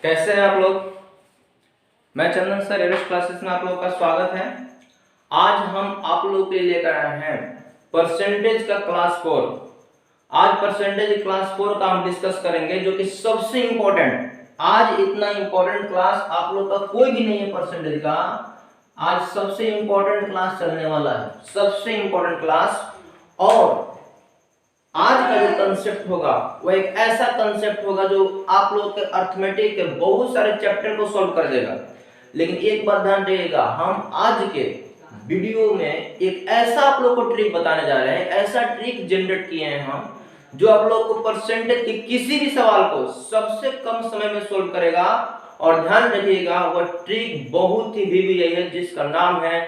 कैसे हैं आप लोग। मैं चंदन सर एरोस क्लासेस में आप लोगों का स्वागत है। आज हम आप लोगों के लिए लेकर आए हैं परसेंटेज का क्लास 4। आज परसेंटेज क्लास 4 का हम डिस्कस करेंगे, जो कि सबसे इंपॉर्टेंट, आज इतना इंपॉर्टेंट क्लास आप लोग का कोई भी नहीं है परसेंटेज का। आज सबसे इंपॉर्टेंट क्लास चलने वाला है, सबसे इंपॉर्टेंट क्लास। और आज का जो कंसेप्ट होगा वो एक ऐसा कंसेप्ट होगा जो आप लोग के अर्थमेटिक के बहुत सारे चैप्टर को सॉल्व कर देगा। लेकिन एक बात ध्यान रखिएगा, हम आज के वीडियो में एक ऐसा आप लोग को ट्रिक बताने जा रहे हैं, ऐसा ट्रिक जनरेट किए हैं हम, जो आप लोग को परसेंटेज के किसी भी सवाल को सबसे कम समय में सोल्व करेगा। और ध्यान रखिएगा, वह ट्रिक बहुत ही VVI है, जिसका नाम है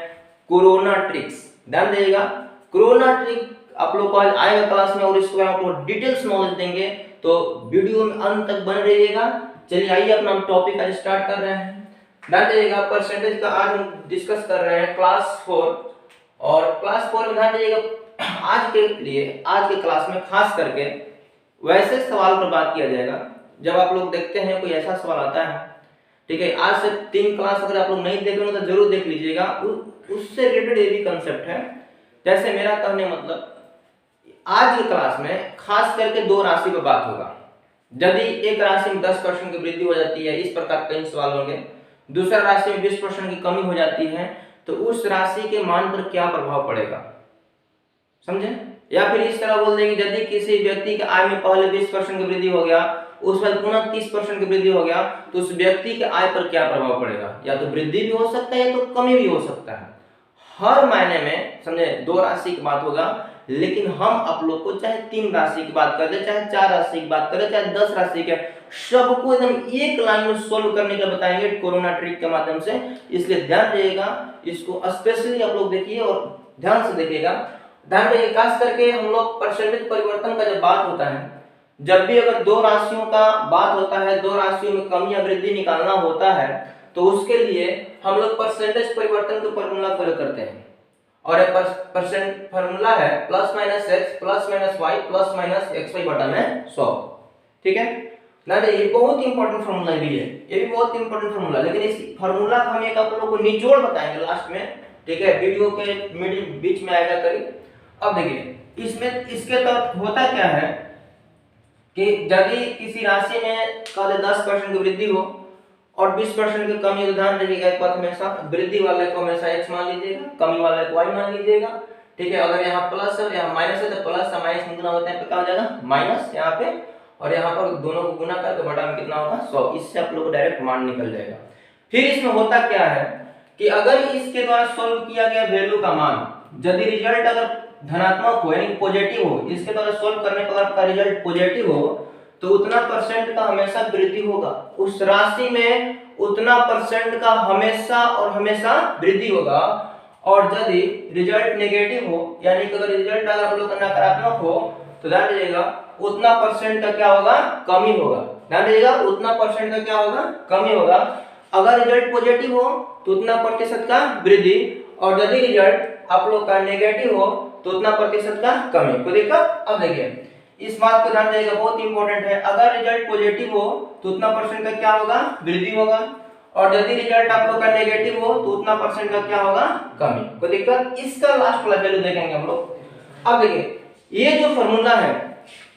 कोरोना ट्रिक्स। ध्यान दीजिएगा, कोरोना ट्रिक आप लोग को आज आएगा क्लास में और इसके बारे में आप लोग डिटेल्स नॉलेज देंगे, तो वीडियो में अंत तक बने रहिएगा। चलिए आइए अपना टॉपिक आज स्टार्ट कर रहे हैं। ध्यान दीजिएगा, परसेंटेज का आज हम डिस्कस कर रहे हैं क्लास 4। और क्लास 4 में ध्यान दीजिएगा, आज के लिए आज के क्लास में खास करके वैसे सवाल पर बात किया जाएगा जब आप लोग देखते हैं कोई ऐसा सवाल आता है, ठीक है। आज से 3 क्लास अगर आप लोग नहीं देख रहे हो तो जरूर देख लीजिएगा, उससे रिलेटेड ये भी कंसेप्ट है। जैसे मेरा कहने मतलब, आज की क्लास में खास करके 2 राशि पर बात होगा। यदि एक राशि में 10% की वृद्धि हो जाती है, इस प्रकार कई सवाल होंगे। दूसरा राशि में 20% की कमी हो जाती है, तो उस राशि के मान पर क्या प्रभाव पड़ेगा, समझे। या फिर इस तरह बोल देंगे, यदि किसी व्यक्ति के आय में पहले 20% की वृद्धि हो गया, उस बाद पुनः 30% की वृद्धि हो गया, तो उस व्यक्ति के आय पर क्या प्रभाव पड़ेगा। या तो वृद्धि भी हो सकता है या तो कमी भी हो सकता है। हर मायने में समझे 2 राशि की बात होगा। लेकिन हम आप लोग को चाहे 3 राशि की बात कर दे, चाहे 4 राशि की बात करें, चाहे 10 राशि के, सबको एकदम एक लाइन में सोल्व करने का बताएंगे कोरोना ट्रिक के माध्यम से। इसलिए ध्यान रखिएगा, इसको स्पेशली आप लोग देखिए और ध्यान से देखिएगा। ध्यान रखिए, खास करके हम लोग परसेंटेज परिवर्तन का जब बात होता है, जब भी अगर 2 राशियों का बात होता है, 2 राशियों में कमी या वृद्धि निकालना होता है, तो उसके लिए हम लोग परसेंटेज परिवर्तन के फॉर्मूला प्रयोग करते हैं। और एक परसेंट फॉर्मूला है plus minus x plus minus y plus minus x y बटा में 100, ठीक है ना। ये बहुत इंपॉर्टेंट फॉर्मूला भी है, ये भी बहुत इंपॉर्टेंट फॉर्मूला। लेकिन इस फॉर्मूला का हम एक आप लोगों को निचोड़ बताएंगे लास्ट में, ठीक है, वीडियो के मिडिल बीच में आएगा करीब। अब देखिए, इसमें इसके तहत होता क्या है कि यदि किसी राशि में कल 10% की वृद्धि हो और 20% की कमी, ध्यान रखिएगा एक बात, हमेशा वृद्धि वाले को हमेशा x मान लीजिएगा, कमी वाले को y मान लीजिएगा, ठीक है। अगर यहाँ प्लस है यहाँ माइनस है, तो प्लस से माइनस में गुना होता है तो क्या हो जाएगा माइनस यहाँ पे, और यहाँ पर दोनों को गुना कर तो बटा में कितना होगा 100। इससे आप लोग को डायरेक्ट मान निकल जाएगा। फिर इसमें होता क्या है कि अगर इसके द्वारा सोल्व किया गया वैल्यू का मान, यदि रिजल्ट अगर धनात्मक हो यानी पॉजिटिव हो, इसके द्वारा सोल्व करने पर आपका रिजल्ट पॉजिटिव हो, तो उतना परसेंट का हमेशा वृद्धि होगा, उस राशि में उतना परसेंट का हमेशा और हमेशा वृद्धि होगा। और यदि रिजल्ट नेगेटिव हो, यानी कि अगर रिजल्ट अगर आप लोग का नकारात्मक हो, तो ध्यान दीजिएगा उतना परसेंट का क्या होगा, कमी होगा। ध्यान दीजिएगा, उतना परसेंट का क्या होगा, कमी होगा। अगर रिजल्ट पॉजिटिव हो तो उतना प्रतिशत का वृद्धि, और यदि रिजल्ट आप लोग का नेगेटिव हो तो उतना प्रतिशत का कमी। कोई दिक्कत। अब देखिए इस बात को ध्यान देगा, बहुत इंपॉर्टेंट है। अगर रिजल्ट पॉजिटिव हो तो उतना परसेंट का क्या होगा, वृद्धि होगा, और यदि रिजल्ट आप लोग का नेगेटिव हो तो उतना परसेंट का क्या होगा, कमी। कोई दिक्कत। इसका लास्ट वाला वैल्यू देखेंगे हम लोग। अब देखिए, ये जो फॉर्मूला है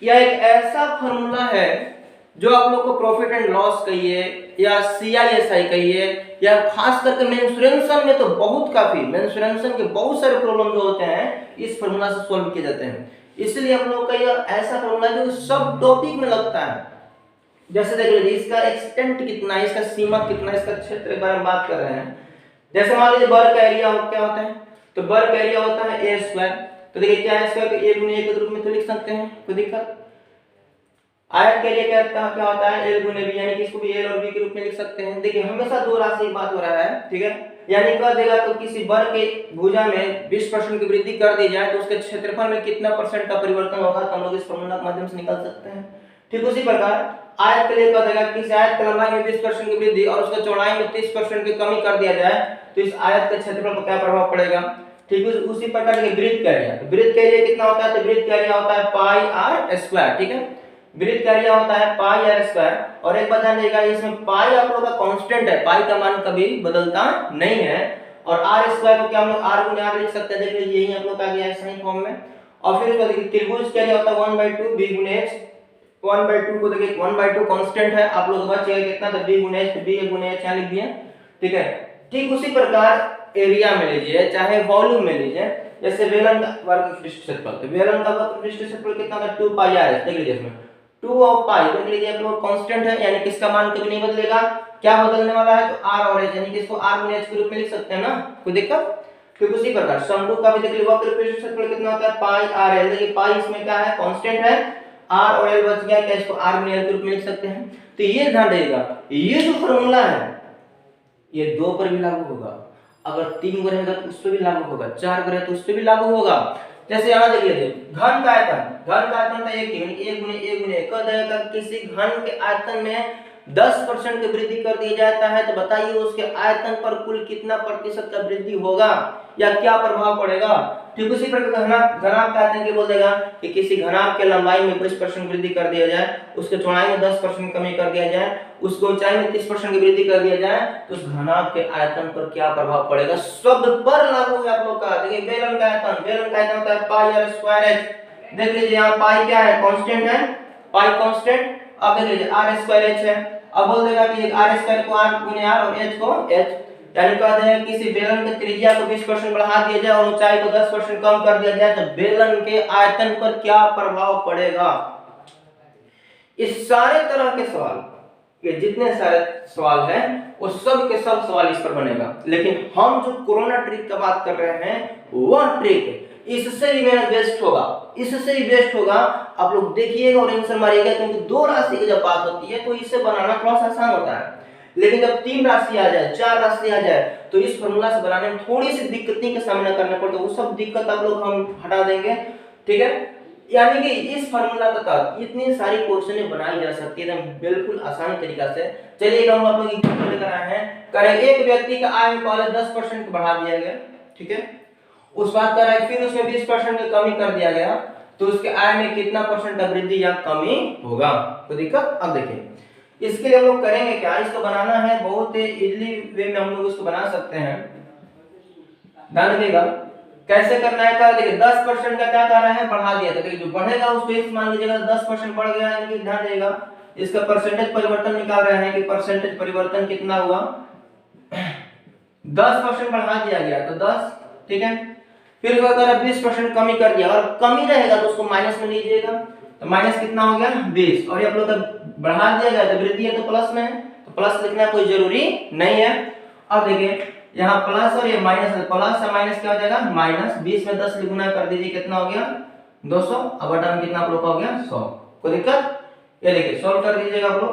यह एक ऐसा फॉर्मूला है जो आप लोग को प्रॉफिट एंड लॉस कहिए या CISI कहिए, या खास करके मेंसुरेशन में तो बहुत काफी, मेंसुरेशन के बहुत सारे प्रॉब्लम जो होते हैं इस फॉर्मूला से सॉल्व किए जाते हैं। इसलिए हम लोग का यह ऐसा फॉर्मूला जो सब टॉपिक में लगता है। जैसे देख लीजिए, इसका एक्सटेंट कितना है, इसका सीमा कितना है, इसका क्षेत्र के बारे में बात कर रहे हैं। जैसे मान लीजिए वर्ग का एरिया क्या होता है, तो वर्ग का एरिया होता है a स्क्वायर। तो देखिए क्या है, स्क्वायर को a गुने a के रूप में तो लिख सकते हैं, कोई दिक्कत। आयत के लिए क्या होता है, a गुने b, यानी कि इसको भी a और b के रूप में लिख सकते हैं। देखिए हमेशा 2 राशि की बात हो रहा है, ठीक है। यानी कह देगा तो किसी वर्ग के भुजा में 20% की वृद्धि कर दी जाए तो उसके क्षेत्रफल में कितना परसेंट का परिवर्तन होगा, तो हम लोग इस फॉर्मूला के माध्यम से निकाल सकते हैं। ठीक उसी प्रकार आयत के लिए कह देगा किसी आयत की लंबाई में 20% की वृद्धि और उसके चौड़ाई में 30% की कमी कर दिया जाए तो इस आयत के क्षेत्रफल पर क्या प्रभाव पड़ेगा। ठीक उसी प्रकार के वृत्त का एरिया, तो वृत्त का एरिया कितना होता है, तो वृत्त का एरिया होता है पाई r स्क्वायर, ठीक है। वृत्त का एरिया होता है पाई आर स्क्वायर। और एक बात ध्यान रखिएगा, इसमें पाई आप लोग का कांस्टेंट है, पाई का मान कभी बदलता नहीं है। और आर स्क्वायर को क्या हम लोग आर गुने आर लिख सकते हैं, देख लीजिए यही आप लोग का गया है सही फॉर्म में। और फिर उसके बाद देखिए त्रिभुज का एरिया होता है 1/2 बी गुने एच। 1/2 को देखिए 1/2 कांस्टेंट है, आप लोग बच गया कितना, तो बी गुने एच, बी गुने एच यहाँ लिख दिए, ठीक है। ठीक उसी प्रकार एरिया में लीजिए चाहे वॉल्यूम में लीजिए, जैसे बेलन का वर्ग पृष्ठ क्षेत्रफल, तो बेलन का वर्ग पृष्ठ क्षेत्रफल कितना था 2 पाई आर, देख लीजिए इसमें 2 और पाई देख लीजिए आप लोग कांस्टेंट है, यानी कि इसका मान कभी नहीं बदलेगा। क्या बदलने वाला है, तो आर और एच, यानी कि इसको आर गुने एच के रूप में लिख सकते हैं ना, कोई दिक्कत। फिर उसी प्रकार शंकु का भी देख लीजिए वक्र पृष्ठ क्षेत्रफल कितना होता है पाई आर एल, देखिए पाई इसमें क्या है कांस्टेंट है, आर और एल बच गया, क्या इसको आर गुने एल के रूप में लिख सकते हैं। तो ये ध्यान रखिएगा, ये जो फार्मूला है ये 2 पर भी लागू होगा, अगर 3 को रहेगा तो उस पे भी लागू होगा, 4 को रहेगा तो उस पे भी लागू होगा। जैसे यहाँ देख लीजिए घन का आयतन था 1 1 गुने 1 गुने कर देगा, किसी घन के आयतन में 10% की वृद्धि कर दिया जाता है, तो बताइए उसके आयतन पर कुल कितना प्रतिशत का वृद्धि होगा या क्या प्रभाव पड़ेगा। ठीक उसी प्रकार घनाभ का आयतन के बोल देगा कि किसी घनाभ के लंबाई में 20% वृद्धि कर दिया जाए, उसके चौड़ाई में 10% कमी कर दिया जाए, उसकी ऊंचाई में 30% की वृद्धि कर दिया जाए, तो उस घनाभ के आयतन पर क्या प्रभाव पड़ेगा, सब पर लागू है आप लोग का। देखिए बेलन का आयतन होता है पाई आर स्क्वायर एच, देख लीजिए यहाँ पाई क्या है कांस्टेंट है, पाई कांस्टेंट। अब देख लीजिए आर स्क्वायर एच है, अब बोल देगा कि आर स्क्वायर को आर गुने आर और एच को एच, यानी कह दें किसी बेलन की त्रिज्या को 20% बढ़ा दिया जाए और ऊंचाई को 10% कम कर दिया जाए, तो बेलन के आयतन पर क्या प्रभाव पड़ेगा। इस सारे तरह के सवाल, ये जितने सारे सवाल हैं वो सब के सब सवाल इस पर बनेगा। लेकिन हम जो कोरोना ट्रिक का बात कर रहे हैं वह ट्रिक इससे भी मेरा बेस्ट होगा, इससे भी बेस्ट होगा। आप लोग देखिएगा और आंसर मारिएगा, क्योंकि 2 राशि की जब बात होती है तो इसे बनाना थोड़ा सा आसान होता है, लेकिन जब 3 राशि आ जाए 4 राशि आ जाए तो इस फॉर्मूला से बनाने में थोड़ी सी दिक्कतें का सामना करना पड़ता है, वो सब दिक्कत आप लोग हम हटा देंगे, ठीक है। यानी कि इस फार्मूला के तहत इतनी सारी क्वेश्चन बनाई जा सकती है एकदम बिल्कुल आसान तरीका से। चलिए हम आप लोग एग्जांपल लेकर आए हैं, करें एक व्यक्ति का आय में पहले 10% बढ़ा दिया गया, ठीक है, उस बात कर रहा है फिर उसमें 20% की कमी कर दिया गया, तो उसके आय में कितना परसेंट का वृद्धि या कमी होगा, कोई दिक्कत। अब देखिए इसके लिए हम लोग करेंगे क्या, इसको बनाना है बहुत इजीली वे में हम लोग इसको बना सकते हैं, ध्यान रखिएगा कैसे करना है। कर देखिए 10% का क्या कर रहा है बढ़ा दिया, तो देखिए जो बढ़ेगा उसको x मान लीजिएगा, 10% बढ़ गया, यानी कि ध्यान देगा इसका परसेंटेज परिवर्तन निकाल रहे हैं कि परसेंटेज परिवर्तन कितना हुआ, 10% बढ़ा दिया गया तो 10, ठीक है। फिर अगर 20% कमी कर दिया और कमी रहेगा तो उसको माइनस में लीजिएगा, तो माइनस कितना हो गया 20, और ये आप लोग का बढ़ा दिया गया तो वृद्धि है तो प्लस में है, तो प्लस लिखना कोई जरूरी नहीं है। अब देखिए यहाँ प्लस और ये माइनस, प्लस से माइनस क्या हो जाएगा माइनस, 20 में 10 गुना कर दीजिए कितना हो गया 200, अब बटा में कितना आप लोग का हो गया 100, कोई दिक्कत। ये देखिए सॉल्व कर दीजिएगा आप लोग,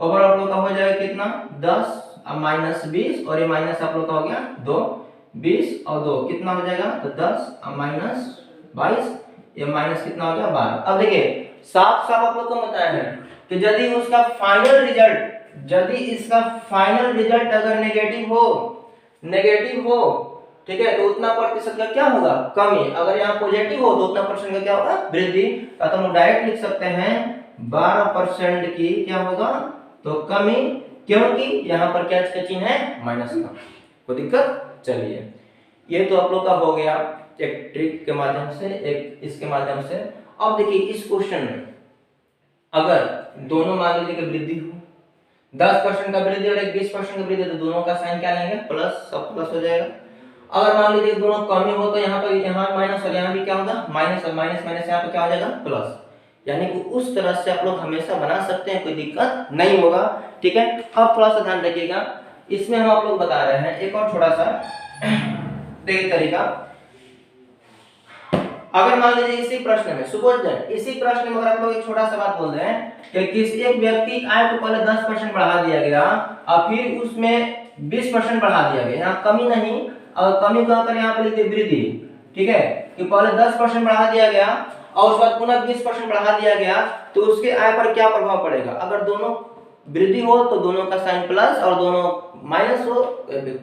ओवर आप लोग का हो जाएगा कितना 10 अब माइनस 20 और ये माइनस आप लोग का हो गया 2, 20 और 2 कितना हो जाएगा, तो 10 अब माइनस 22, ये माइनस कितना हो गया 12। अब देखिए साफ साफ आप लोग को बताया है कि यदि उसका फाइनल रिजल्ट, यदि इसका फाइनल रिजल्ट अगर नेगेटिव हो, ठीक है, तो उतना प्रतिशत का क्या होगा कमी, अगर यहाँ पॉजिटिव हो तो उतना परसेंट का क्या होगा वृद्धि, तो हम डायरेक्ट लिख सकते हैं 12% की क्या होगा तो कमी, क्योंकि यहाँ पर क्या इसका चिन्ह है माइनस का, कोई दिक्कत। चलिए ये तो आप लोग का हो गया एक ट्रिक के माध्यम से, एक इसके माध्यम से। अब देखिए इस क्वेश्चन में अगर दोनों मान लीजिए कि वृद्धि हो, 10% का वृद्धि और एक 20% का वृद्धि, तो दोनों का साइन क्या लेंगे प्लस, सब प्लस हो जाएगा। अगर मान लीजिए दोनों कमी हो तो यहाँ पर यहाँ माइनस और यहाँ भी क्या होगा माइनस, और माइनस माइनस यहाँ पर क्या हो जाएगा प्लस, यानी कि उस तरह से आप लोग हमेशा बना सकते हैं, कोई दिक्कत नहीं होगा, ठीक है। अब थोड़ा सा ध्यान रखिएगा, इसमें हम आप लोग बता रहे हैं एक और थोड़ा सा देखिए तरीका। अगर मान लीजिए इसी प्रश्न में सपोज दैट इसी प्रश्न में अगर आप लोग एक छोटा सा बात बोल रहे हैं कि किसी एक व्यक्ति आय को पहले 10% बढ़ा दिया गया और फिर उसमें 20% बढ़ा दिया गया, यहाँ कमी नहीं, और कमी का कर यहाँ पे लिखिए वृद्धि, ठीक है, कि पहले 10% बढ़ा दिया गया और उसके बाद पुनः 20% बढ़ा दिया गया, तो उसके आय पर क्या प्रभाव पड़ेगा। अगर दोनों वृद्धि हो तो दोनों का साइन प्लस, और दोनों माइनस हो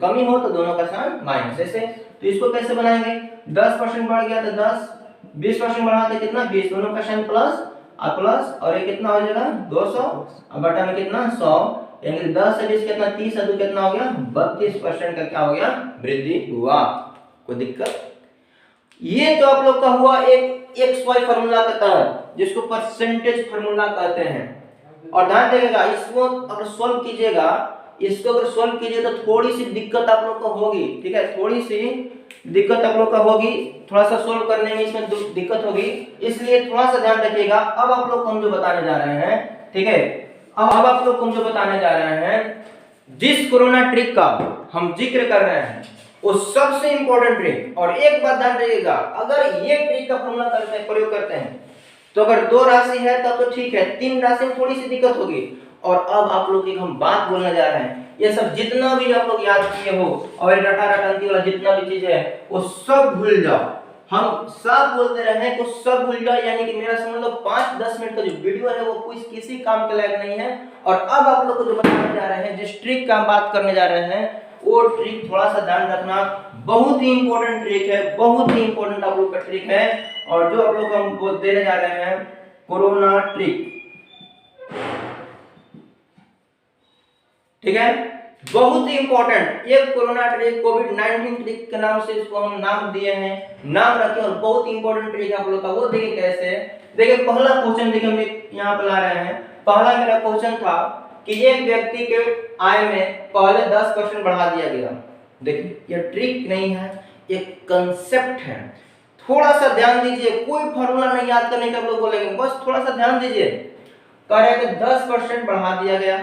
कमी हो तो दोनों का साइन माइनस, ऐसे। तो इसको कैसे बनाएंगे, 10% बढ़ गया तो 10, 20% बढ़ा तो कितना 20, दोनों का साइन प्लस और प्लस और ये कितना हो जाएगा 200 और बटा में कितना 100, यानी 10 से 20 कितना 30 और 2 कितना हो गया 32% का क्या हो गया वृद्धि हुआ। कोई दिक्कत? ये तो आप लोग का हुआ एक एक्स वाई फॉर्मूला का तहत जिसको परसेंटेज फॉर्मूला कहते हैं। और ध्यान रखिएगा इसको अगर सोल्व कीजिएगा, इसको अगर सोल्व कीजिए तो थोड़ी सी दिक्कत आप लोग को होगी, ठीक है, थोड़ी सी दिक्कत आप लोग का होगी, थोड़ा सा सोल्व करने में इसमें दिक्कत होगी, इसलिए थोड़ा सा ध्यान रखिएगा। अब आप लोग को हम जो बताने जा रहे हैं, ठीक है, अब आप लोग को हम जो बताने जा रहे हैं, जिस कोरोना ट्रिक का हम जिक्र कर रहे हैं वो सबसे इंपॉर्टेंट ट्रिक। और एक बात ध्यान रखिएगा, अगर ये ट्रिक का फॉर्मूला करते हैं, प्रयोग करते हैं, तो अगर 2 राशि है तब तो ठीक है, 3 राशि में थोड़ी सी दिक्कत होगी। और अब आप लोग एक हम बात बोलने जा रहे हैं, ये सब जितना भी आप लोग याद किए हो और रटा रटांती वाला जितना भी चीज है वो सब भूल जाओ। हम सब बोलते रहे हैं तो सब भूल जाओ, यानी कि मेरा समझ लो 5-10 मिनट का जो वीडियो है वो कोई किसी काम के लायक नहीं है। और अब आप लोग को जो बताने जा रहे हैं, जिस ट्रिक का हम बात करने जा रहे हैं, वो ट्रिक थोड़ा सा ध्यान रखना, बहुत ही इंपॉर्टेंट ट्रिक है, बहुत ही इंपॉर्टेंट आप लोग का ट्रिक है। और जो आप लोग हम देने जा रहे हैं कोरोना ट्रिक, ठीक है, बहुत ही इंपॉर्टेंट। ये कोरोना ट्रिक कोविड-19 ट्रिक के नाम से इसको हम नाम दिए हैं, नाम रखे, और बहुत इंपॉर्टेंट ट्रिक है आप लोग का। वो देखिए कैसे, देखिए पहला क्वेश्चन देखिए हम यहाँ पे ला रहे हैं। पहला मेरा क्वेश्चन था कि एक व्यक्ति के आय में पहले 10% बढ़ा दिया गया। देखिए ये ट्रिक नहीं है, एक कंसेप्ट है, थोड़ा सा ध्यान दीजिए। कोई फॉर्मूला नहीं याद करने के आप लोग बोलेंगे, बस थोड़ा सा ध्यान दीजिए। कह रहे हैं कि 10% बढ़ा दिया गया,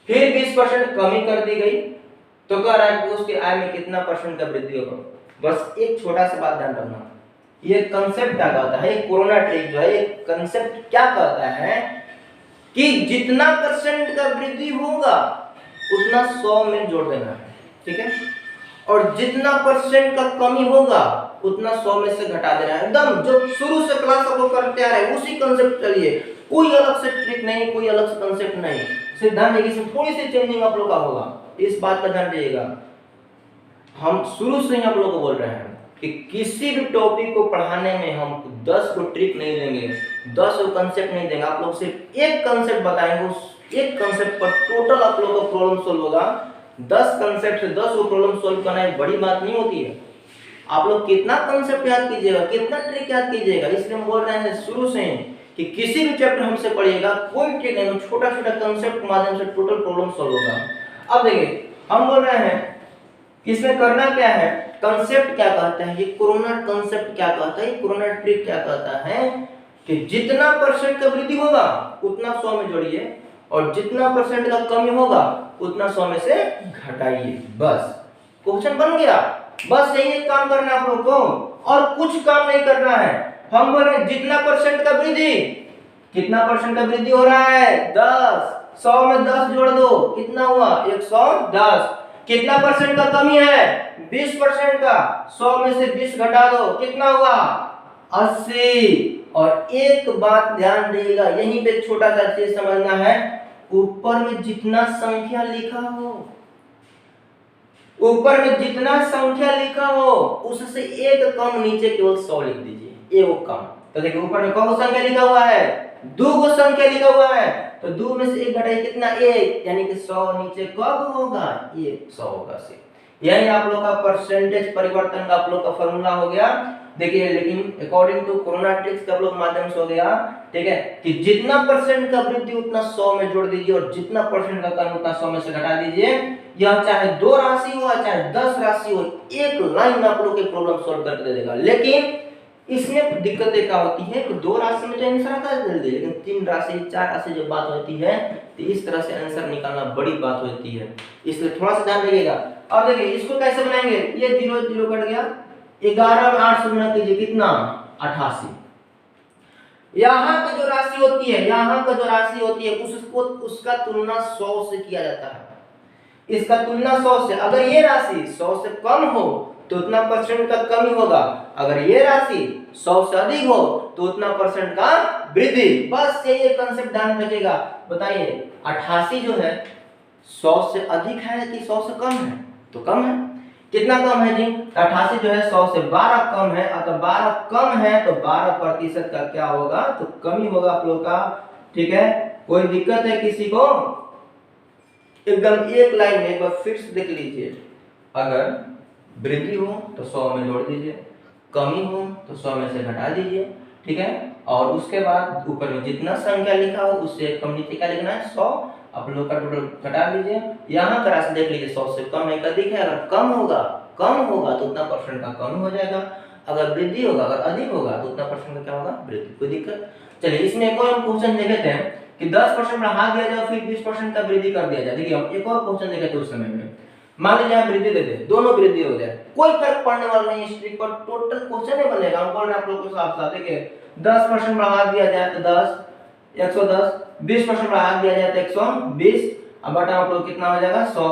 फिर 20% कमी कर दी गई, तो कह रहा है कि उसके आय में कितना परसेंट का वृद्धि होगा। बस एक छोटा सा बात ध्यान रखना, ये कंसेप्ट क्या कहता है, कोरोना ट्रिक जो है ये कंसेप्ट क्या कहता है कि जितना परसेंट का वृद्धि होगा उतना 100 में जोड़ देना है, ठीक है, और जितना परसेंट का कमी होगा उतना 100 में से घटा देना है। एकदम जो शुरू से क्लास आप लोग करते आ रहे हैं उसी कंसेप्ट चलिए, कोई अलग से ट्रिक नहीं, कोई अलग से कंसेप्ट नहीं, सिद्धांत देखिए इसमें थोड़ी सी चेंजिंग आप लोग का होगा, इस बात का ध्यान रखिएगा। हम शुरू से ही आप लोग को बोल रहे हैं कि किसी भी टॉपिक को पढ़ाने में हम 10 को ट्रिक नहीं देंगे, 10 को कंसेप्ट नहीं देंगे, आप लोग सिर्फ एक कंसेप्ट बताएंगे, उस एक कंसेप्ट पर टोटल आप लोगों का प्रॉब्लम सोल्व होगा। 10 कंसेप्ट से 10 को प्रॉब्लम सोल्व करना एक बड़ी बात नहीं होती है। आप लोग कितना कंसेप्ट याद कीजिएगा, कितना ट्रिक याद कीजिएगा, इसलिए हम बोल रहे हैं शुरू से कि किसी भी चैप्टर हमसे पढ़िएगा, कोई ट्रिक नहीं, छोटा छोटा कंसेप्ट के माध्यम से टोटल प्रॉब्लम सोल्व होगा। अब देखिए हम बोल रहे हैं इसमें करना क्या है, कंसेप्ट क्या कहता है, ये कोरोना कंसेप्ट क्या कहता है, ये कोरोना ट्रिक क्या कहता है कि जितना परसेंट का वृद्धि होगा उतना 100 में जोड़िए, और जितना परसेंट का कमी होगा उतना 100 में से घटाइए। बस क्वेश्चन बन गया। बस यही एक काम करना है आप लोगों को, और कुछ काम नहीं करना है। हम बोल रहे हैं जितना परसेंट का वृद्धि, कितना परसेंट का वृद्धि हो रहा है 10, 100 में 10 जोड़ दो, कितना हुआ 110। कितना परसेंट का कमी है 20% का, 100 में से 20 घटा दो, कितना हुआ 80। और एक बात ध्यान देगा, यहीं पे छोटा सा चीज समझना है, ऊपर में जितना संख्या लिखा हो, ऊपर में जितना संख्या लिखा हो उससे एक कम नीचे केवल 100 लिख दीजिए, ये वो कम। तो देखिए ऊपर में कौन सा संख्या लिखा हुआ है, 2 को संख्या लिखा हुआ है, तो 2 में से 1 घटाइए, कितना 1, यानी कि 100 नीचे कब होगा, ये 100 होगा से। यही आप लोग का परसेंटेज परिवर्तन का आप लोग का फॉर्मूला हो गया। देखिए लेकिन अकॉर्डिंग टू कोरोना ट्रिक्स का आप लोग माध्यम से हो गया, ठीक है, कि जितना परसेंट का वृद्धि उतना 100 में जोड़ दीजिए, और जितना परसेंट का कमी उतना 100 में से घटा दीजिए। यह चाहे 2 राशि हो चाहे 10 राशि हो, एक लाइन आप लोग के प्रॉब्लम सॉल्व कर दे देगा। लेकिन इसमें दिक्कत क्या होती है कि 2 राशि में तो आंसर आता है जल्दी, लेकिन 3 राशि 4 राशि जब बात होती है तो इस तरह से आंसर निकालना बड़ी बात होती है, इसलिए थोड़ा सा ध्यान रखिएगा। अब देखिए इसको कैसे बनाएंगे, ये 0 0 कट गया, 11 में 8 से गुणा कीजिए, कितना 88। यहाँ की जो राशि होती है, यहाँ का जो राशि होती है उसको उसका तुलना 100 से किया जाता है, इसका तुलना 100 से। अगर ये राशि 100 से कम हो तो उतना परसेंट का कमी होगा, अगर ये राशि 100 से अधिक हो तो उतना परसेंट का वृद्धि। बस यही कंसेप्ट ध्यान रखिएगा। बताइए 88 जो है 100 से अधिक है कि 100 से कम है, तो कम है, कितना कम है जी? 88 जो है 100 से 12 कम है, अतः 12 कम है तो 12% का क्या होगा? तो कमी होगा आप लोग का। ठीक है, कोई दिक्कत है किसी को? एकदम एक लाइन में एक बार फिर से देख लीजिए, अगर वृद्धि हो तो 100 में जोड़ दीजिए, कमी हो तो 100 में से घटा दीजिए। ठीक है, और उसके बाद ऊपर में जितना संख्या लिखा हो उससे कम नीचे क्या लिखना है? 100। आप लोग का टोटल घटा दीजिए, यहाँ का राशि देख लीजिए 100 से कम है का दिख है। अगर कम होगा तो उतना परसेंट का कम हो जाएगा, अगर वृद्धि होगा, अगर अधिक होगा तो उतना परसेंट का क्या होगा? वृद्धि। कोई दिक्कत? चलिए इसमें एक और हम क्वेश्चन देख लेते हैं कि 10% बढ़ा दिया जाए फिर 20% का वृद्धि कर दिया जाए। देखिए हम एक और क्वेश्चन देखे थे उस समय में, मान लीजिए हम वृद्धि दे दे, दोनों वृद्धि हो जाए, कोई फर्क पड़ने वाला नहीं, स्ट्रिक पर टोटल क्वेश्चन नहीं बनेगा। हम बोल रहे हैं आप लोगों को साफ साफ, देखिए 10% बढ़ा दिया जाए तो 10 110, 20% बढ़ा दिया जाए तो 120, अब बटा आप लोग कितना हो जाएगा? 100।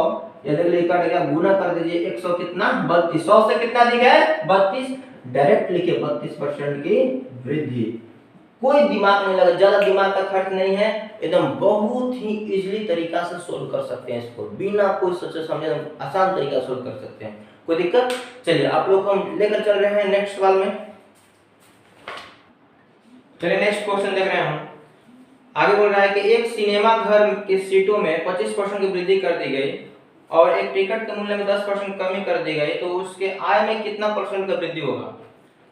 ये देख लीजिए कट गया, गुना कर दीजिए, 100 कितना? 32। 100 से कितना दिख है? 32। डायरेक्ट लिखिए 32% की वृद्धि। कोई दिमाग नहीं लगा, ज्यादा दिमाग का खर्च नहीं है, एकदम बहुत ही इजीली तरीका से सोल्व कर सकते हैं इसको, बिना कोई सोचे समझे आसान तरीका सोल्व कर सकते हैं। कोई दिक्कत? चलिए आप लोग को हम लेकर चल रहे हैं नेक्स्ट सवाल में। चलिए नेक्स्ट क्वेश्चन देख रहे हैं हम। आगे बोल रहा है कि एक सिनेमा घर के सीटों में 25% की वृद्धि कर दी गई और एक टिकट के मूल्य में 10% कमी कर दी गई, तो उसके आय में कितना परसेंट का वृद्धि होगा?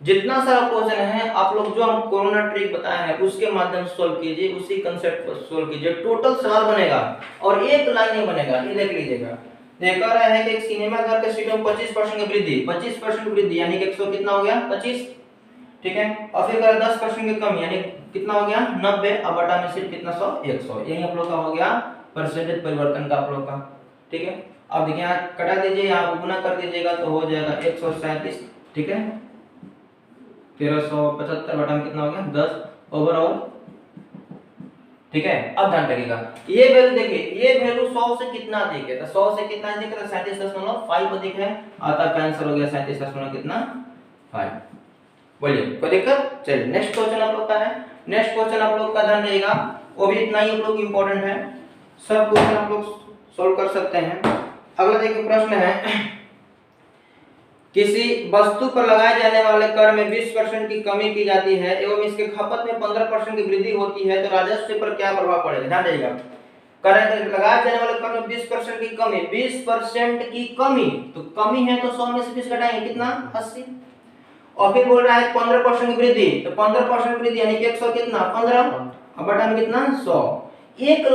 जितना सारा क्वेश्चन है आप लोग जो हम कोरोना ट्रिक बताए हैं उसके माध्यम से सोल्व कीजिए, उसी कंसेप्ट पर सोल्व कीजिए। टोटल सवाल बनेगा और एक लाइन में बनेगा, ये देख लीजिएगा। देख रहा है कि एक सिनेमा घर के सीटों में 25% की वृद्धि, 25% वृद्धि यानी कि 100 कितना हो गया? 25। ठीक है, और फिर अगर 10% की कमी यानी कितना हो गया? 90, अब बटा में सिर्फ कितना? 100, 100। यही आप लोग का हो गया परसेंटेज परिवर्तन का आप लोग का। ठीक है, अब देखिए यहाँ कटा दीजिए, यहाँ गुना कर दीजिएगा तो हो जाएगा 137। ठीक है, 1375 बटा में कितना हो गया? 10 ओवरऑल। ठीक है, अब ध्यान रखिएगा ये वैल्यू, देखिए ये वैल्यू 100 से कितना अधिक है? तो 100 से कितना अधिक है? 37.5 अधिक है, अतः का आंसर हो गया 37. कितना? 5। बोलिए कोई दिक्कत? चलिए नेक्स्ट क्वेश्चन आप लोग का है। नेक्स्ट क्वेश्चन आप लोग का ध्यान रहेगा, वो भी इतना ही आप लोग इंपॉर्टेंट है, सब क्वेश्चन आप लोग सॉल्व कर सकते हैं। अगला देखिए प्रश्न है, किसी वस्तु पर लगाए जाने वाले कर में 20% की कमी की जाती है एवं इसके खपत में 15% की वृद्धि होती है, तो राजस्व पर क्या प्रभाव पड़ेगा? ध्यान दीजिएगा, कर लगाए जाने वाले कर में 20% की कमी, 20% की कमी, तो कमी है तो 100 में से 20 घटाएंगे कितना? 80। और फिर बोल रहा है 15% की वृद्धि, तो 15% वृद्धि यानी कि 100 कितना? 15, अब बटा में कितना? 100। एक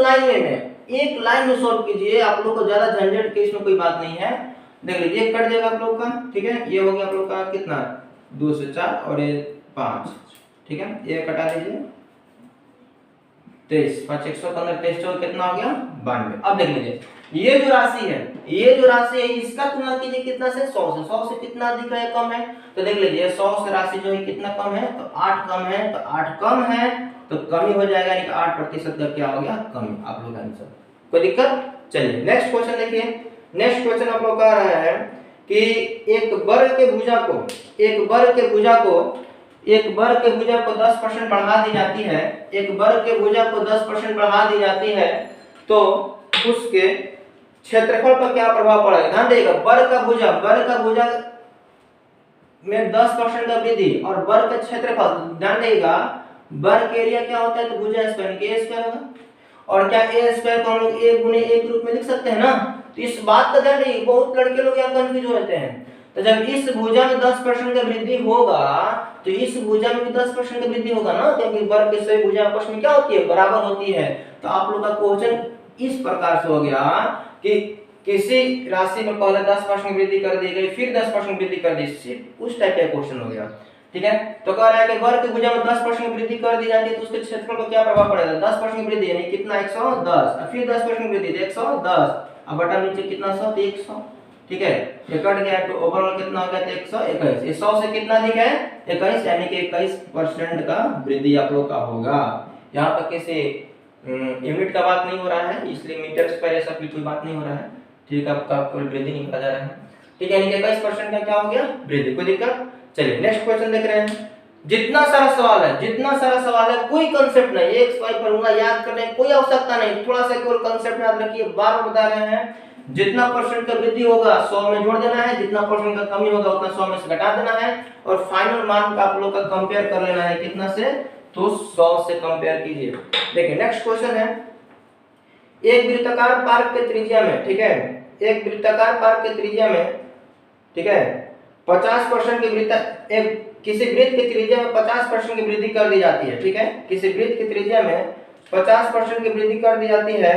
लाइन में सॉल्व कीजिए, आप लोग को ज्यादा झंझट की इसमें कोई बात नहीं है। देख लीजिए कट जाएगा आप लोग का। ठीक है, ये हो गया आप लोग का कितना? 2 से 4 और ये 5। ठीक है, ये कटा लीजिए, 23, 5 115, 23 4 कितना हो गया? 92। अब देख लीजिए ये जो राशि है इसका तुलना कीजिए कितना से? 100 से। 100 से कितना अधिक है? कम है। तो देख लीजिए 100 से राशि जो है कितना कम है? तो 8 कम है, तो 8 कम है तो कमी हो जाएगा, यानी कि 8% का क्या हो गया? कमी। आप लोग आंसर। कोई दिक्कत? चलिए नेक्स्ट क्वेश्चन देखिए। नेक्स्ट क्वेश्चन आप लोग कह रहा है कि एक वर्ग के भुजा को 10% बढ़ा दी जाती है, एक वर्ग के भुजा को 10% बढ़ा दी जाती है, तो उसके क्षेत्रफल पर क्या प्रभाव पड़ेगा? ध्यान देगा, वर्ग का भुजा में 10% का वृद्धि और वर्ग का क्षेत्रफल, ध्यान देगा वर्ग एरिया क्या होता है? तो भुजा स्क्वायर के a स्क्वायर होगा, और क्या a स्क्वायर को हम लोग a गुने a के रूप में लिख सकते हैं ना। तो इस बात का ध्यान रखिए, बहुत लड़के लोग यहाँ कंफ्यूज हो जाते हैं। तो जब इस भुजा में 10% का वृद्धि होगा तो इस भुजा में भी 10% का वृद्धि होगा ना, क्योंकि वर्ग के सभी भुजा आपस में क्या होती है? बराबर होती है। तो आप लोग का क्वेश्चन इस प्रकार से हो गया कि किसी राशि में पहले 10% की वृद्धि कर दी गई, फिर 10% वृद्धि कर दी, सिर्फ उस टाइप का क्वेश्चन हो गया। ठीक है, तो कह रहा है कि वर्ग की भुजा में 10% की वृद्धि कर दी जाती है तो उसके क्षेत्रफल पर क्या प्रभाव पड़ेगा? 10% की वृद्धि यानी कितना? 110, फिर 10% की वृद्धि 110, अब बटा नीचे कितना? 100, 100। ठीक है, ये कट गया तो ओवरऑल कितना हो गया? 121। ये 100 से कितना अधिक है? 21, यानी कि 21% का वृद्धि आप लोग का होगा। यहाँ पर किसी यूनिट का बात नहीं हो रहा है, इसलिए मीटर स्क्वायर ऐसा कोई बात नहीं हो रहा है। ठीक है, आपका कोई वृद्धि नहीं कहा जा रहा है। ठीक है, यानी कि 21% का क्या हो गया? वृद्धि। कोई दिक्कत? चलिए नेक्स्ट क्वेश्चन देख रहे हैं। जितना सारा सवाल है कोई कंसेप्ट नहीं, एक स्वाइप फॉर्मूला याद करने की कोई आवश्यकता नहीं, थोड़ा सा केवल कंसेप्ट याद रखिए। बार बार बता रहे हैं जितना परसेंट का वृद्धि होगा 100 में जोड़ देना है, जितना परसेंट का कमी होगा उतना 100 में से घटा देना है, और फाइनल मान का आप लोग का कंपेयर कर लेना है कितना से, तो 100 से कंपेयर कीजिए। देखिए नेक्स्ट क्वेश्चन है, एक वृत्ताकार पार्क के त्रिज्या में, ठीक है, एक वृत्ताकार पार्क के त्रिज्या में, ठीक है, 50% की वृत्त एक किसी वृत्त की त्रिज्या में 50% की वृद्धि कर दी जाती है, ठीक है, किसी वृत्त की त्रिज्या में 50% की वृद्धि कर दी जाती है,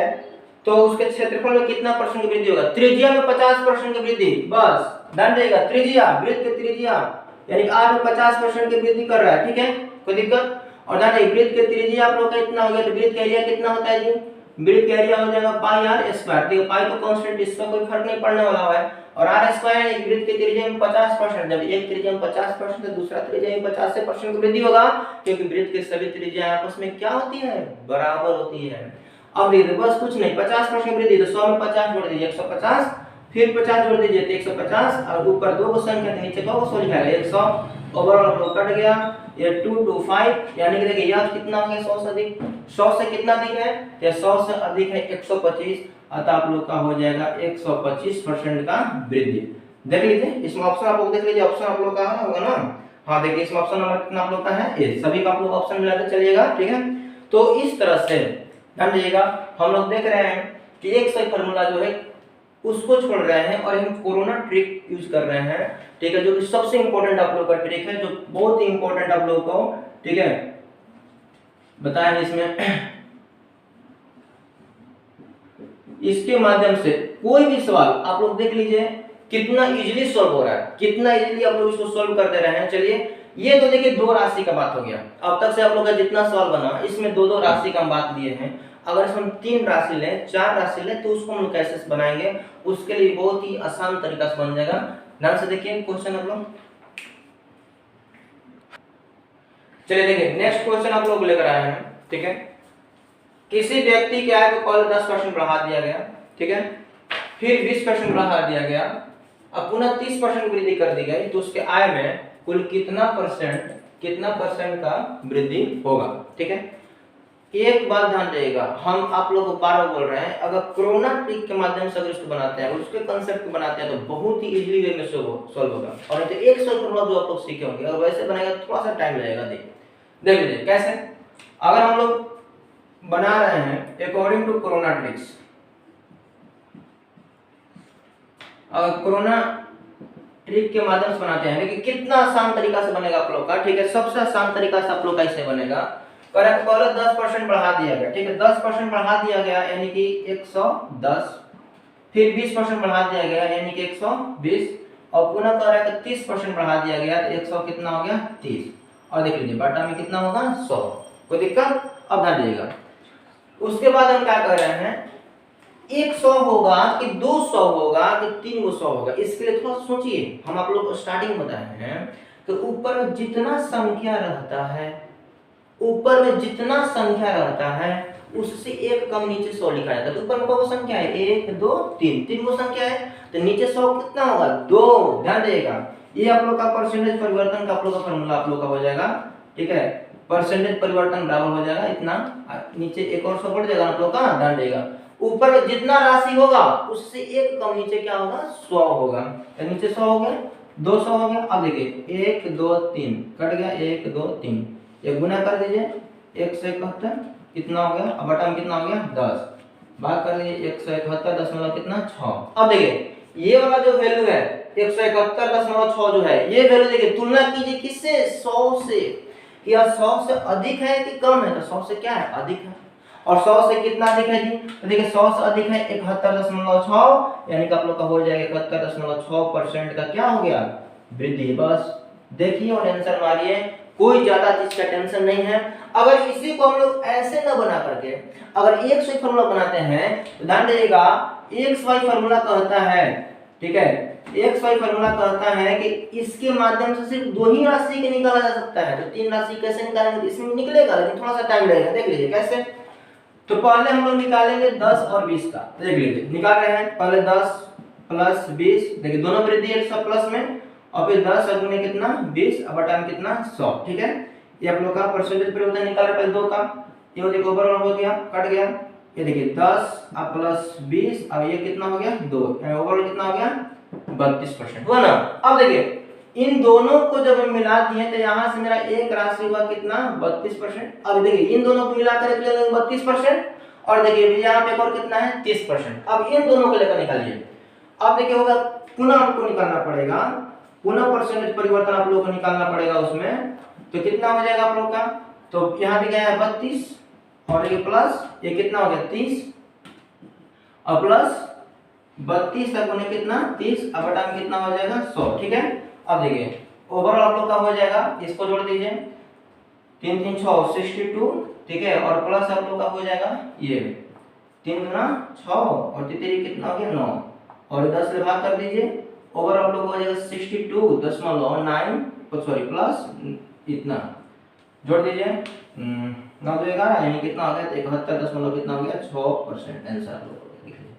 तो उसके क्षेत्रफल में कितना परसेंट की वृद्धि होगा? त्रिज्या में 50% की वृद्धि, बस ध्यान देगा, त्रिज्या, वृत्त की त्रिज्या यानी आर में 50% की वृद्धि कर रहा है, ठीक है, कोई दिक्कत? और ध्यान दें वृत्त की त्रिज्या आप लोग का इतना हो गया, तो वृत्त का एरिया कितना होता है जी? वृत्त का एरिया हो जाएगा पाई आर स्क्वायर, देखिए पाई तो कांस्टेंट, इसका कोई फर्क नहीं पड़ने वाला है, और आर स्क्वायर एक वृत्त की त्रिज्या में 50%, जब एक त्रिज्या में 50% तो दूसरा त्रिज्या में 50% की वृद्धि होगा, क्योंकि वृत्त के सभी त्रिज्या आपस में क्या होती है? बराबर होती है। अब देखिए बस कुछ नहीं, 50% वृद्धि, तो 100 में 50 जोड़ दीजिए 150, फिर 50 जोड़ दीजिए तो 150, और ऊपर दो को संख्या के नीचे को 100 लिखा है 100, ओवरऑल आप लोग कट गया, ये 225, यानी कि देखिए यह कितना हो गया 100 से अधिक, 100 से कितना अधिक है? ये 100 से अधिक है 125, अतः आप लोग का हो जाएगा 125% का वृद्धि। देख लीजिए इसमें ऑप्शन आप लोग देख लीजिए, ऑप्शन आप लोग का होगा ना, हाँ देखिए इसमें ऑप्शन नंबर कितना आप लोग का है, ये सभी का आप लोग ऑप्शन मिलाते चलिएगा, ठीक है। तो इस तरह से ध्यान दीजिएगा, हम लोग देख रहे हैं कि एक सही फार्मूला जो है उसको छोड़ रहे हैं और हम कोरोना ट्रिक यूज कर रहे हैं, ठीक है, जो कि सबसे इंपॉर्टेंट आप लोग का ट्रिक है, जो बहुत ही इंपॉर्टेंट आप लोग को, ठीक है, बताएं इसमें। इसके माध्यम से कोई भी सवाल आप लोग देख लीजिए कितना इजीली सॉल्व हो रहा है, कितना इजीली आप लोग इसको सॉल्व करते रहे हैं। चलिए ये तो देखिए दो राशि का बात हो गया, अब तक से आप लोग का जितना सवाल बना इसमें दो दो राशि का हम बात लिए हैं। अगर हम तीन राशि लें, चार राशि लें, तो उसको हम लोग कैसे बनाएंगे, उसके लिए बहुत ही आसान तरीका से बन जाएगा। ध्यान से देखिए क्वेश्चन आप लोग, चलिए देखिए नेक्स्ट क्वेश्चन आप लोग लेकर आए हैं, ठीक है। किसी व्यक्ति की आय को पहले 10% बढ़ा दिया गया, ठीक है, फिर 20% बढ़ा दिया गया, अब पुनः 30% वृद्धि कर दी गई, तो उसके आय में कुल कितना परसेंट का वृद्धि होगा, ठीक है। एक बात ध्यान रखिएगा, हम आप लोग को बार-बार बोल रहे हैं, अगर कोरोना ट्रिक के माध्यम से अगर इसको बनाते हैं, उसके कांसेप्ट को बनाते हैं, तो बहुत ही इजीली वे में सॉल्व होगा। और तो एक सॉल्व फॉर्मूला जो आप लोग सीखे होंगे, और वैसे बनाएगा तो थोड़ा सा टाइम लगेगा। देख लीजिए कैसे, अगर हम लोग बना रहे हैं अकॉर्डिंग टू कोरोना ट्रिक्स, अगर कोरोना ट्रिक के माध्यम से बनाते हैं, देखिए कितना आसान तरीका से बनेगा आप लोग का, ठीक है। सबसे आसान तरीका से आप लोग का ऐसे बनेगा, पहले 10% बढ़ा दिया गया, ठीक है, 10% बढ़ा दिया गया यानी कि 110, फिर 20% बढ़ा दिया गया यानी कि 120, और पुनः कह रहा है कि 30% बढ़ा दिया गया तो 100 कितना हो गया 30, और देख लीजिए बटा में कितना होगा 100। कोई दिक्कत? अब ध्यान दीजिएगा, उसके बाद हम क्या कर रहे हैं, 100 होगा कि 200 होगा कि 300 होगा, इसके लिए थोड़ा सोचिए। हम आप लोग को स्टार्टिंग बताए हैं कि ऊपर में जितना संख्या रहता है, ऊपर में जितना संख्या रहता है उससे एक कम नीचे 100 लिखा जाता है। तो ऊपर में कौन संख्या है, 1 2 3, तीन वो संख्या है, तो नीचे 100 कितना होगा 2। ध्यान देगा, ये आप लोग का परसेंटेज परिवर्तन का आप लोग का फॉर्मूला आप लोग का हो जाएगा, ठीक है। परसेंटेज परिवर्तन बराबर हो जाएगा इतना, नीचे एक और 100 बढ़ जाएगा आप लोग का। ध्यान देगा, ऊपर जितना राशि होगा उससे एक कम नीचे क्या होगा 100 होगा, तो नीचे 100 हो गया, 200 हो गया। अब देखिए 1 2 3 कट गया, 1 2 3, ये गुना कर दीजिए 171 कितना हो गया, अब बटा में कितना हो गया 10, भाग कर दीजिए 171 दशमलव कितना 6। अब देखिए ये वाला जो वैल्यू है 171.6 जो है, ये वैल्यू देखिए तुलना कीजिए किससे, 100 से, या 100 से अधिक है कि कम है, तो 100 से क्या है अधिक है, और 100 से कितना अधिक है जी, तो देखिए 100 से अधिक है 71.6, यानी कि आप लोग का हो जाएगा 71.6% का क्या हो गया वृद्धि। बस देखिए और आंसर मारिए, कोई ज्यादा चीज का टेंशन नहीं है। अगर इसी को हम लोग ऐसे न बना करके अगर एक सही फार्मूला बनाते हैं, तो ध्यान दीजिएगा एक सही फार्मूला कहता है, ठीक है, एक सही फार्मूला कहता है कि इसके माध्यम से सिर्फ दो ही राशि के निकाला जा सकता है। तो तीन राशि कैसे निकालेंगे, इसमें निकलेगा लेकिन थोड़ा सा टाइम लगेगा। देख लीजिए कैसे, तो पहले हम लोग निकालेंगे 10 और 20 का, देख लीजिए निकाल रहे हैं। पहले 10 प्लस 20, देखिए दोनों वृद्धि है सब प्लस में, और फिर 10 और गुने कितना 20, अब बटा में कितना 100, ठीक है। ये आप लोग का परसेंटेज परिवर्तन निकाल रहे पहले 2 का, ये देखो ओवरऑल हो गया, कट गया, ये देखिए 10 अब प्लस 20, अब ये कितना हो गया 2, ओवरऑल कितना हो गया 32% हुआ ना। अब देखिए इन दोनों को जब हम मिला दिए तो यहाँ से मेरा एक राशि हुआ कितना 32%। अब देखिए इन दोनों को मिलाकर 32%, और देखिए यहाँ पे और कितना है 30%। अब इन दोनों को लेकर निकालिए। अब देखिए होगा पुनः आपको निकालना पड़ेगा, पुनः परसेंटेज परिवर्तन आप लोगों को निकालना पड़ेगा उसमें। तो कितना हो जाएगा आप लोग का, तो यहाँ पे क्या है 32 और ये प्लस ये कितना हो गया 30 और प्लस 32 का गुणे कितना 30 अब बटा में कितना हो जाएगा 100। ठीक है, अब देखिए ओवरऑल आप लोग का हो जाएगा, इसको जोड़ दीजिए 3 3 6 62, ठीक है, और प्लस आप लोग का हो जाएगा ये 3 गुना 6 और 3 कितना हो गया 9 और 10 से भाग कर दीजिए, ओवर आप लोग हो जाएगा 62.9 सॉरी प्लस इतना जोड़ दीजिए 9 2 11 यानी कितना हो गया 71 कितना हो गया 6% आंसर आप लोग को लिख लीजिए।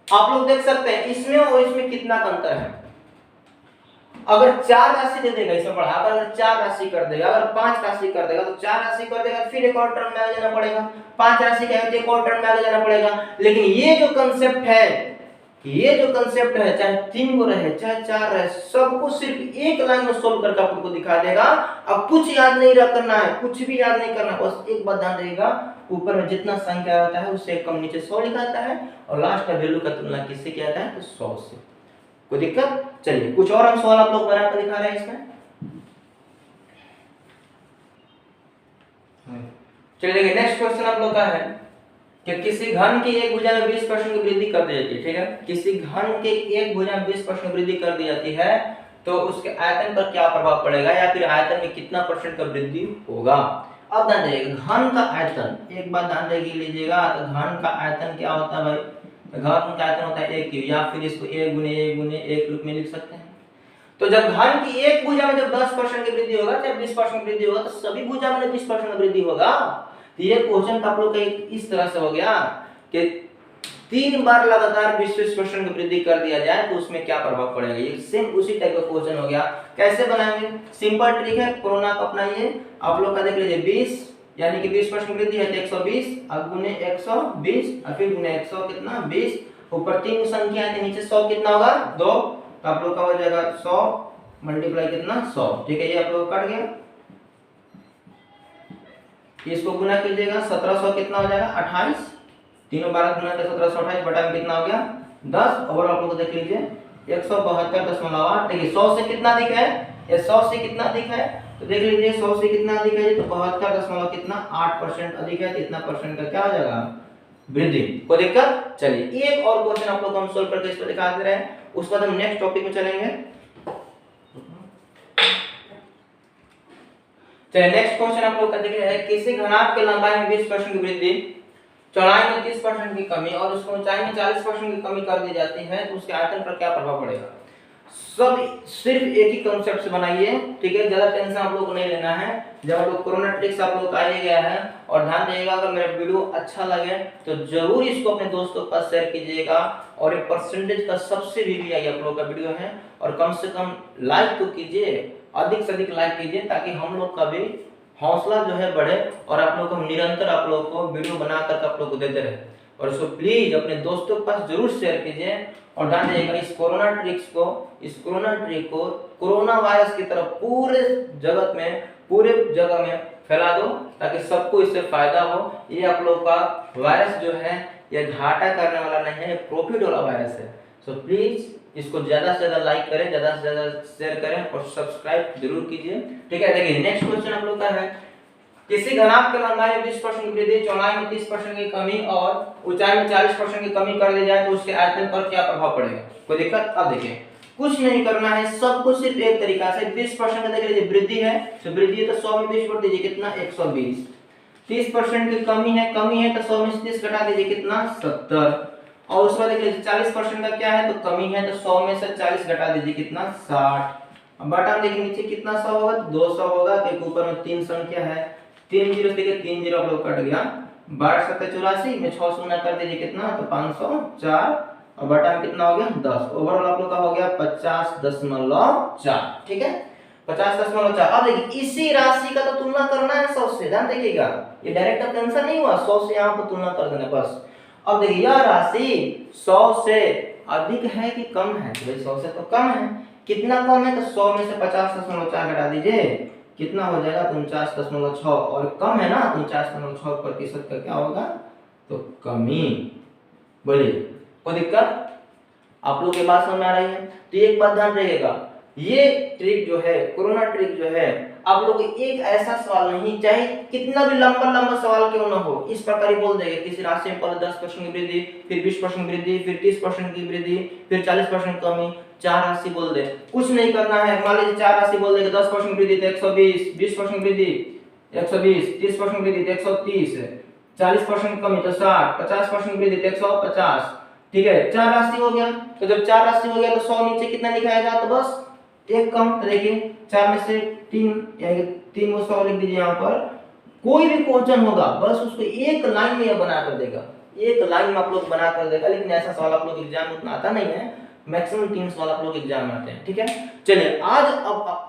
आप लोग देख सकते हैं इसमें और इसमें कितना अंतर है। अगर 4 राशि दे देगा इसमें पढ़ा, अगर 4 राशि कर देगा, अगर 5 राशि कर देगा तो 4 राशि कर देगा फिर एक और टर्म में आगे जाना पड़ेगा, 5 राशि कहेगा तो एक और टर्म में आगे जाना पड़ेगा। लेकिन ये जो कंसेप्ट है, ये जो कंसेप्ट है चाहे 3 गो रहे चाहे 4 रहे, सबको सिर्फ एक लाइन में सोल्व करके आपको दिखा देगा। अब कुछ याद नहीं रखना है, कुछ भी याद नहीं करना, बस एक बात ध्यान रहेगा ऊपर में जितना संख्या होता है उससे कम नीचे 100 लिखा आता है और लास्ट का वैल्यू का तुलना किससे किया जाता है तो 100 से। कोई दिक्कत? चलिए कुछ और हम सवाल आप लोग बनाकर दिखा रहे हैं इसमें। चलिए देखिए नेक्स्ट क्वेश्चन आप लोग का है कि किसी घन की एक भुजा में 20% की वृद्धि कर दी जाती है। ठीक है, किसी घन के एक भुजा में 20% वृद्धि कर दी जाती है तो उसके आयतन पर क्या प्रभाव पड़ेगा या फिर आयतन में कितना % का वृद्धि होगा। अब ध्यान दीजिएगा घन का आयतन, एक बात ध्यान रख लीजिएगा, तो घन का आयतन क्या होता है भाई, तो घन का आयतन होता है 1 क्यूब या फिर इसको 1 गुने 1 गुने 1 रूप में लिख सकते हैं। तो जब घन की एक भुजा में जब 10% की वृद्धि होगा चाहे 20% वृद्धि होगा तो सभी भुजा में 20% वृद्धि होगा। तो ये क्वेश्चन आप लोग का इस तरह से हो गया कि 3 बार लगातार 20% की वृद्धि कर दिया जाए तो उसमें क्या प्रभाव पड़ेगा। ये सेम उसी टाइप का क्वेश्चन हो गया। कैसे बनाएंगे, सिंपल ट्रिक है, कोरोना का अपनाइए। आप लोग का देख लीजिए 20 यानी कि 20% वृद्धि है तो 120 अब गुने 120 और फिर गुने 100 कितना 20, ऊपर 3 संख्या है तो नीचे 100 कितना होगा 2, तो आप लोग का हो जाएगा 100 मल्टीप्लाई कितना 100। ठीक है, ये आप लोग कट गया, इसको गुना कीजिएगा 1700 कितना हो जाएगा 28, तीनों 12 गुना 1728 बटा में कितना हो गया 10, और आप लोग देख लीजिए 172.8। देखिए 100 से कितना अधिक है, ये 100 से कितना अधिक है तो देख लीजिए 100 से कितना अधिक है तो 72 कितना 8% अधिक है तो इतना परसेंट का क्या हो जाएगा वृद्धि। कोई दिक्कत? चलिए एक और क्वेश्चन आप लोग हम सोल्व करके इसको दिखा दे रहे हैं, उसके बाद हम नेक्स्ट टॉपिक में चलेंगे। चलिए नेक्स्ट क्वेश्चन आप लोग का देखिए है किसी घनाभ के लंबाई में 20% की वृद्धि, चौड़ाई में 30% की कमी और उसको ऊंचाई में 40% की कमी कर दी जाती है तो उसके आयतन पर क्या प्रभाव पड़ेगा। सब सिर्फ एक ही कांसेप्ट से बनाइए, ठीक है, ज्यादा टेंशन आप लोग को नहीं लेना है। जब आप लोग कोरोना ट्रिक्स आप लोग का आ गया है, और ध्यान दीजिएगा अगर मेरा वीडियो अच्छा लगे तो जरूर इसको अपने दोस्तों के पास शेयर कीजिएगा। और ये परसेंटेज का सबसे भी आई आप लोग का वीडियो है, और कम से कम लाइक तो कीजिए, अधिक से अधिक लाइक कीजिए ताकि हम लोग का भी हौसला जो है बढ़े और आप लोग को निरंतर आप लोग को वीडियो बना कर आप लोग को देते रहे। और इसको प्लीज अपने दोस्तों के पास जरूर शेयर कीजिए। और ध्यान दीजिएगा इस कोरोना ट्रिक को कोरोना वायरस की तरह पूरे जगह में फैला दो ताकि सबको इससे फायदा हो। ये आप लोग का वायरस जो है ये घाटा करने वाला नहीं है, प्रॉफिट वाला वायरस है। सो प्लीज इसको ज्यादा से ज्यादा लाइक करें, ज्यादा से ज्यादा शेयर करें और सब्सक्राइब जरूर कीजिए। ठीक है, देखिए नेक्स्ट क्वेश्चन आप लोग का है किसी घनाभ के लंबाई में 20% की वृद्धि, चौड़ाई में 30% की कमी और ऊंचाई में 40% की कमी कर दी जाए तो उसके आयतन पर क्या प्रभाव पड़ेगा। कोई दिक्कत? अब देखिए कुछ नहीं करना है, सबको सिर्फ एक तरीका से 20% का देख लीजिए वृद्धि है तो वृद्धि है तो 100 में 20 बढ़ दीजिए कितना 120, 30% की कमी है तो 100 में 30 घटा दीजिए कितना 70, और उसके बाद देखिए 40% का क्या है तो कमी है तो 100 में से 40 घटा दीजिए कितना 60। अब बटा में देखिए नीचे कितना 100 होगा 200 होगा, क्योंकि ऊपर में 3 संख्या है, 3 जीरो देखिए 3 जीरो आप लोग कट गया, 12 7 84 में 6 शून्य कर दीजिए कितना तो 504 और बटा में कितना हो गया 10। ओवरऑल आप लोग का हो गया 50.4। ठीक है, 50.4। अब देखिए इसी राशि का तो तुलना करना है 100 से, ध्यान देखिएगा, ये डायरेक्ट अब आंसर नहीं हुआ, 100 से यहाँ पर तुलना कर देना बस। अब देखिए यह राशि 100 से अधिक है कि कम है, तो भाई 100 से तो कम है। कितना कम है, तो 100 में से 50.4 घटा दीजिए, कितना हो जाएगा 49.6, और कम है ना 49.6% का क्या होगा, तो कमी। बोलिए कोई दिक्कत, आप लोग के बात समझ में आ रही है। तो एक बात ध्यान रखिएगा, ये ट्रिक जो है, कोरोना ट्रिक जो है, आप लोग एक ऐसा सवाल नहीं, चाहे कितना भी लंबा लंबा सवाल क्यों ना हो, इस प्रकार ही बोल देंगे किसी राशि में पहले 10% की वृद्धि, फिर 20% वृद्धि, फिर 30% की वृद्धि, फिर 40% कमी, 4 राशि बोल दे, कुछ नहीं करना है। मान लीजिए 4 राशि बोल देंगे, 10% वृद्धि तो 120, 20% वृद्धि 120, 30% वृद्धि तो 130, 40% कमी तो 60, 50% वृद्धि तो 150। ठीक है, 4 राशि हो गया। तो जब 4 राशि हो गया तो 100 नीचे कितना लिखाएगा, तो बस एक कम। तो देखिए 4 में से 3 यानी 3 को 100 लिख दीजिए। यहाँ पर कोई भी क्वेश्चन होगा बस उसको एक लाइन में बना कर देगा, एक लाइन में आप लोग बना कर देगा। लेकिन ऐसा सवाल आप लोग एग्जाम में उतना आता नहीं है, मैक्सिमम 3 सवाल आप लोग एग्जाम में आते हैं। ठीक है, चलिए आज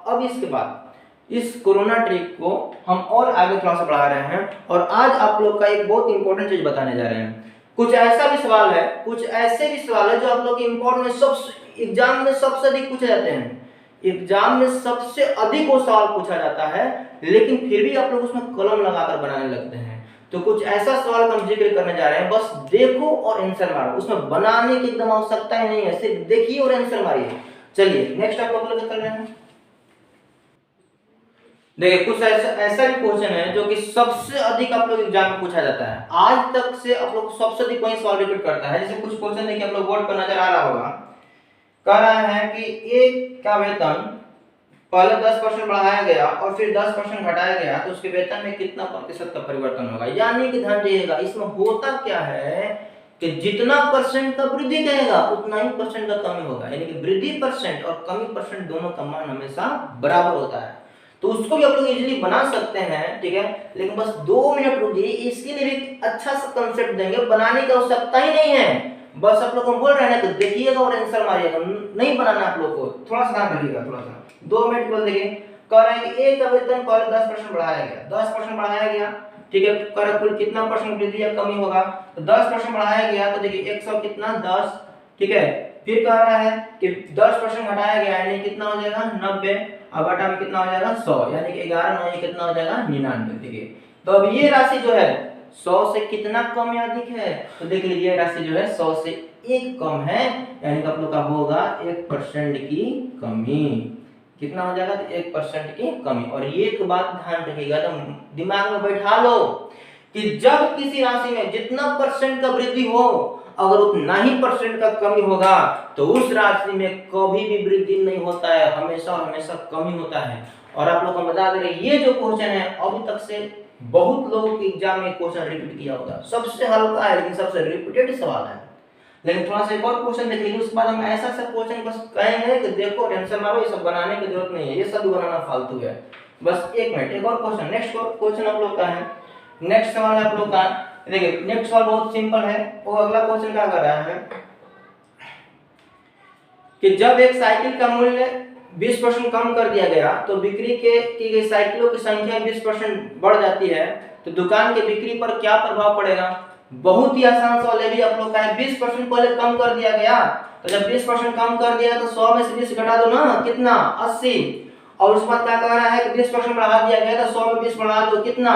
अब इसके बाद इस कोरोना ट्रिक को हम और आगे थोड़ा सा बढ़ा रहे हैं, और आज आप लोग का एक बहुत इंपॉर्टेंट चीज बताने जा रहे हैं। कुछ ऐसा भी सवाल है, कुछ ऐसे भी सवाल है जो आप लोग के इंपॉर्टेंट सबसे एग्जाम में सबसे अधिक पूछे जाते हैं, एग्जाम में सबसे अधिक वो सवाल पूछा जाता है, लेकिन फिर भी आप लोग उसमें कलम लगाकर बनाने लगते हैं। तो कुछ ऐसा सवाल का हम जिक्र करने जा रहे हैं, बस देखो और आंसर मारो, उसमें बनाने की एकदम आवश्यकता ही नहीं है, सिर्फ देखिए और आंसर मारिए। चलिए नेक्स्ट आप लोग कर रहे हैं। देखिए कुछ ऐसा भी क्वेश्चन है जो कि सबसे अधिक आप लोग एग्जाम में पूछा जाता है, आज तक से आप लोग सबसे अधिक वही सवाल रिपीट करता है। जैसे कुछ क्वेश्चन देखिए आप लोग बोर्ड पर नजर आ रहा होगा, कह रहा है कि एक का वेतन पहले 10% बढ़ाया गया और फिर 10% घटाया गया, तो उसके वेतन में कितना प्रतिशत का परिवर्तन होगा। यानी कि ध्यान दीजिएगा, इसमें होता क्या है कि जितना परसेंट का वृद्धि करेगा उतना ही परसेंट का कमी होगा, यानी कि वृद्धि परसेंट और कमी परसेंट दोनों का मान हमेशा बराबर होता है। तो उसको भी आप लोग इजीली बना सकते हैं, ठीक है, लेकिन बस 2 मिनट रुकिए, इसके लिए भी अच्छा सा कंसेप्ट देंगे, बनाने की आवश्यकता ही नहीं है, बस आप लोग को बोल रहे हैं ना, तो देखिएगा और आंसर मारिएगा, नहीं बनाना आप लोग को, थोड़ा सा ध्यान रखिएगा, थोड़ा सा 2 मिनट बोल देखिए। कह रहे हैं कि एक का वेतन पहले 10% बढ़ाया गया, 10% बढ़ाया गया, ठीक है, कह रहा कुल कितना परसेंट वृद्धि या कमी होगा, तो 10% बढ़ाया गया, तो देखिए 100 कितना 10, ठीक है, फिर कह रहा है कि 10% घटाया गया यानी कितना हो जाएगा 90, अब बटा में कितना हो जाएगा 100, यानी कि 11 9 कितना हो जाएगा 99। देखिए तो अब ये राशि जो है 100 से कितना कम या अधिक है, तो देख लीजिए राशि जो है 100 से 1 कम है, यानी कि आप लोग का होगा 1% की कमी। कितना हो जाएगा, तो 1% की कमी। और ये एक बात ध्यान रखिएगा, तो दिमाग में बैठा लो कि जब किसी राशि में जितना परसेंट का वृद्धि हो, अगर उतना ही परसेंट का कमी होगा, तो उस राशि में कभी भी वृद्धि नहीं होता है, हमेशा और हमेशा कमी होता है। और आप लोग को बता दे रहे, ये जो क्वेश्चन है अभी तक से बहुत लोगों के एग्जाम में क्वेश्चन रिपीट किया होगा, सबसे हल्का है लेकिन सबसे रिपीटेड सवाल है। लेकिन थोड़ा सा एक और क्वेश्चन देख लीजिए, उसके बाद हम ऐसा सा क्वेश्चन बस कहेंगे कि देखो आंसर मारो, ये सब बनाने की जरूरत नहीं है, ये सब बनाना फालतू है। बस 1 मिनट, एक और क्वेश्चन, नेक्स्ट क्वेश्चन आप लोग का है, नेक्स्ट सवाल है आप लोग का। देखिए नेक्स्ट सवाल बहुत सिंपल है, वो अगला क्वेश्चन क्या कर रहा है कि जब एक साइकिल का मूल्य 20% कम कर दिया गया, तो बिक्री की गई साइकिलों की संख्या 20% बढ़ जाती है, तो दुकान के बिक्री पर क्या प्रभाव पड़ेगा। बहुत ही आसान सवाल है भी आप लोग का है, 20% पहले कम कर दिया गया, तो जब 20% कम कर दिया तो 100 में से 20 घटा दो ना, कितना 80, और उसके बाद क्या कह रहा है कि 20% बढ़ा दिया गया, तो 100 में 20 बढ़ा दो, कितना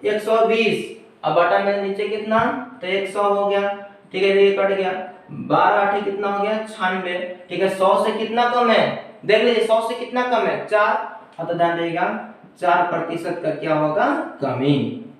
120, अब बटन में नीचे कितना, तो 100 हो गया, ठीक है, ये कट गया, 12 8 कितना हो गया 96, ठीक है, 100 से कितना कम है, देख लीजिए 100 से कितना कम है 4, तो ध्यान देगा 4% का क्या होगा, कमी।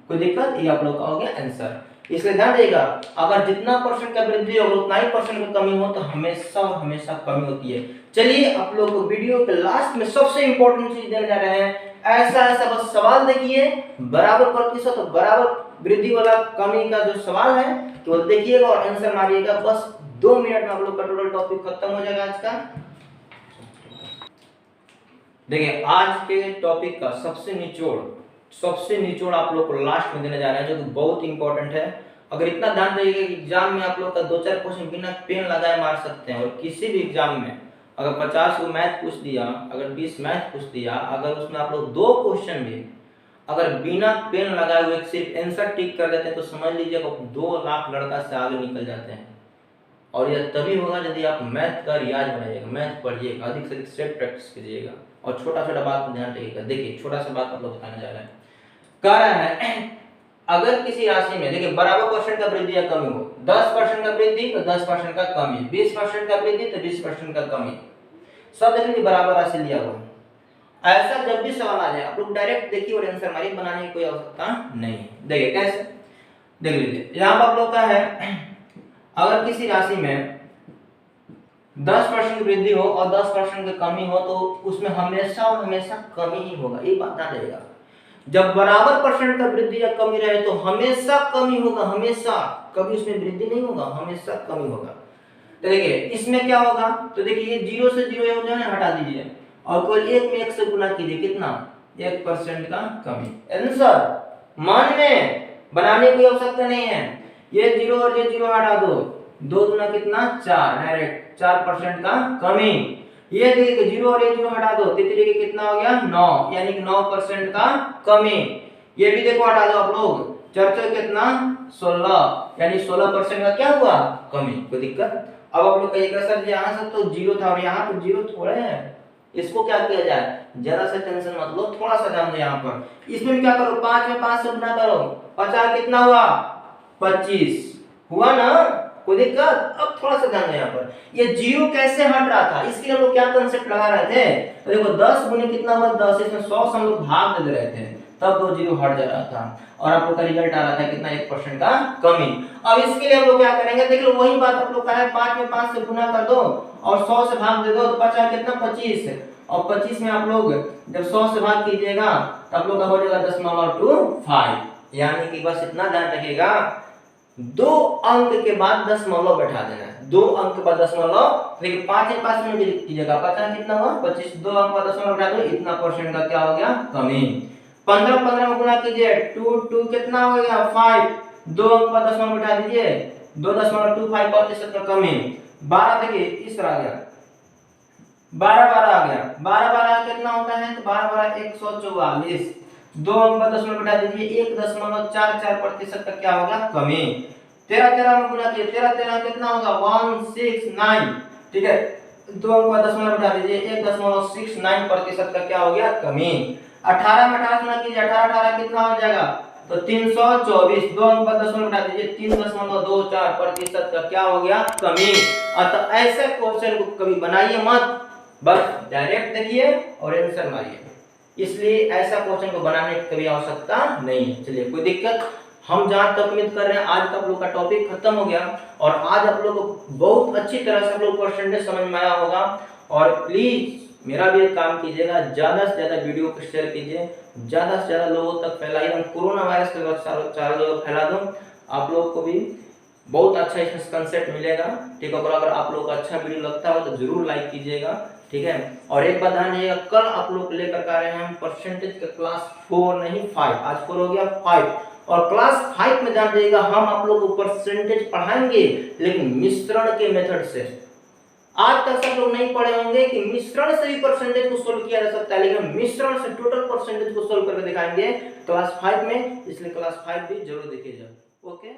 कोई दिक्कत, ये आप लोग का हो गया आंसर। इसलिए ध्यान देगा, अगर जितना परसेंट का वृद्धि होगा उतना ही परसेंट का कमी हो, तो हमेशा और हमेशा कमी होती है। चलिए आप लोग को वीडियो के लास्ट में सबसे इंपॉर्टेंट चीज देने जा रहे हैं, ऐसा बस सवाल देखिए, बराबर प्रतिशत और बराबर वृद्धि वाला कमी का जो सवाल है तो देखिएगा और आंसर मारिएगा, बस 2 मिनट में आप लोग का टोटल टॉपिक खत्म हो जाएगा आज का। देखिए आज के टॉपिक का सबसे निचोड़ आप लोग को लास्ट में देने जा रहे हैं, जो कि बहुत इंपॉर्टेंट है। अगर इतना ध्यान रखिएगा कि एग्जाम में आप लोग का 2-4 क्वेश्चन बिना पेन लगाए मार सकते हैं, और किसी भी एग्जाम में अगर 50 को मैथ पूछ दिया, अगर 20 मैथ पूछ दिया, अगर उसमें आप लोग 2 क्वेश्चन भी अगर बिना पेन लगाए हुए सिर्फ आंसर टिक कर देते हैं तो समझ लीजिए 2 लाख लड़का से आगे निकल जाते हैं। और यह तभी होगा यदि आप मैथ का रियाज बनाइएगा, मैथ पढ़िएगा, अधिक से अधिक सेट प्रैक्टिस कीजिएगा और छोटा छोटा बात पर ध्यान रखिएगा। देखिए छोटा सा बात आप लोग बताने जा रहे हैं, कह रहा है अगर किसी राशि में देखिए बराबर परसेंट का वृद्धि या कमी हो, 10% का वृद्धि तो 10% का कमी, 20% का वृद्धि तो 20% का कमी, सब देखिए बराबर राशि लिया हुआ। ऐसा जब भी सवाल आ जाए आप लोग डायरेक्ट देखिए और आंसर मारिए, बनाने की कोई आवश्यकता नहीं। देखिए कैसे, देख लीजिए यहाँ पर आप लोग का है अगर किसी राशि में 10% वृद्धि हो और 10% की कमी हो तो उसमें हमेशा और हमेशा कमी ही होगा, ये बात ध्यान रखिएगा। जब बराबर परसेंट का वृद्धि या कमी रहे तो हमेशा कमी होगा, हमेशा, कभी उसमें वृद्धि नहीं होगा, हमेशा कमी होगा। तो देखिए इसमें क्या होगा, तो देखिए ये 0 से 0 हो जाए हटा दीजिए और कोई 1 में 1 से गुना कीजिए, कितना 1% का कमी। आंसर मान में बनाने की आवश्यकता नहीं है, ये 0 और ये 0 हटा दो, 2 दूना कितना 4, डायरेक्ट 4% का कमी। ये देखिए 0 और ये 0 हटा दो, तितली के कितना हो गया 9, यानी कि 9% का कमी। ये भी देखो हटा दो आप लोग, 4 कितना 16, यानी 16% का क्या हुआ कमी। कोई दिक्कत? अब आप लोग कहिएगा सर यहाँ से तो 0 था और यहाँ तो 0 थोड़े है, इसको क्या किया जाए, जरा सा टेंशन मत लो, थोड़ा सा ध्यान दो यहाँ पर। इसमें क्या करो, 5 में 5 से गुना करो, 50 कितना हुआ 25 हुआ ना, कोई दिक्कत? अब थोड़ा सा ध्यान दो यहाँ पर, ये 0 कैसे हट रहा था, इसके लिए हम लोग क्या कंसेप्ट लगा रहे थे, तो देखो 10 गुने कितना हुआ 10, इसमें 100 से हम लोग भाग दे रहे थे, तब 2 0 हट जा रहा था और आप लोग का रिजल्ट आ रहा था कितना 1% का कमी। अब इसके लिए हम लोग क्या करेंगे, देख लो वही बात आप लोग का है, 5 में 5 से गुना कर दो और 100 से भाग दे दो, तो 50 कितना 25, और 25 में आप लोग जब 100 से भाग कीजिएगा तो आप लोग का हो जाएगा 0.25, यानी कि बस इतना ध्यान रखिएगा 2 अंक के बाद 10 बैठा देना है, 2 अंक के बाद 10, देखिए 5 में 5 में कीजिएगा, 50 कितना हुआ 25, 2 अंक के बाद 10 बैठा दो, इतना परसेंट का क्या हो गया कमी। 15 15 में गुना कीजिए, 2 कितना हो गया 5, 2 अंक के बाद 10 बैठा दीजिए, 2.25% का कमी। 12 देखिए इस तरह आ गया, 12 12 आ गया, 12 12 कितना होता है, तो 12 12 144, 2 अंक पर 10 बैठा दीजिए, 1.44% का क्या होगा कमी। 13 13 में गुना कीजिए, 13 13 कितना होगा 169, ठीक है, 2 अंक पर 10 बैठा दीजिए, 1.69% का क्या हो गया कमी। 18 में 18 गुना कीजिए, 18 18 कितना हो जाएगा, तो 324, 2 अंक पर 10 बैठा दीजिए, 3.24% का क्या हो गया कमी। अतः ऐसे क्वेश्चन को कभी बनाइए मत, बस डायरेक्ट देखिए और आंसर मारिए, इसलिए ऐसा क्वेश्चन को बनाने की कभी आवश्यकता नहीं है। चलिए कोई दिक्कत, हम जहां तक उम्मीद कर रहे हैं आज का आप लोग का टॉपिक खत्म हो गया और आज आप लोग को बहुत अच्छी तरह से आप लोग परसेंटेज समझ में आया होगा। और प्लीज मेरा भी एक काम कीजिएगा, ज्यादा से ज्यादा वीडियो को शेयर कीजिए, ज्यादा से ज्यादा लोगों तक फैलाइए, हम कोरोना वायरस के चारों जगह फैला दूं, आप लोग को भी बहुत अच्छा इसमें कंसेप्ट मिलेगा, ठीक है। और अगर आप लोग को अच्छा वीडियो लगता हो तो जरूर लाइक कीजिएगा, ठीक है। और एक बात ध्यान रखिएगा, कल आप लोग लेकर आ रहे हैं हम परसेंटेज का क्लास 4 नहीं 5, आज 4 हो गया 5, और क्लास 5 में ध्यान रखिएगा हम आप लोग को परसेंटेज पढ़ाएंगे लेकिन मिश्रण के मेथड से। आज तक सब लोग नहीं पढ़े होंगे कि मिश्रण से भी परसेंटेज को सोल्व किया जा सकता है, लेकिन मिश्रण से टोटल परसेंटेज को सोल्व करके दिखाएंगे क्लास 5 में, इसलिए क्लास 5 भी जरूर देखिएगा। ओके।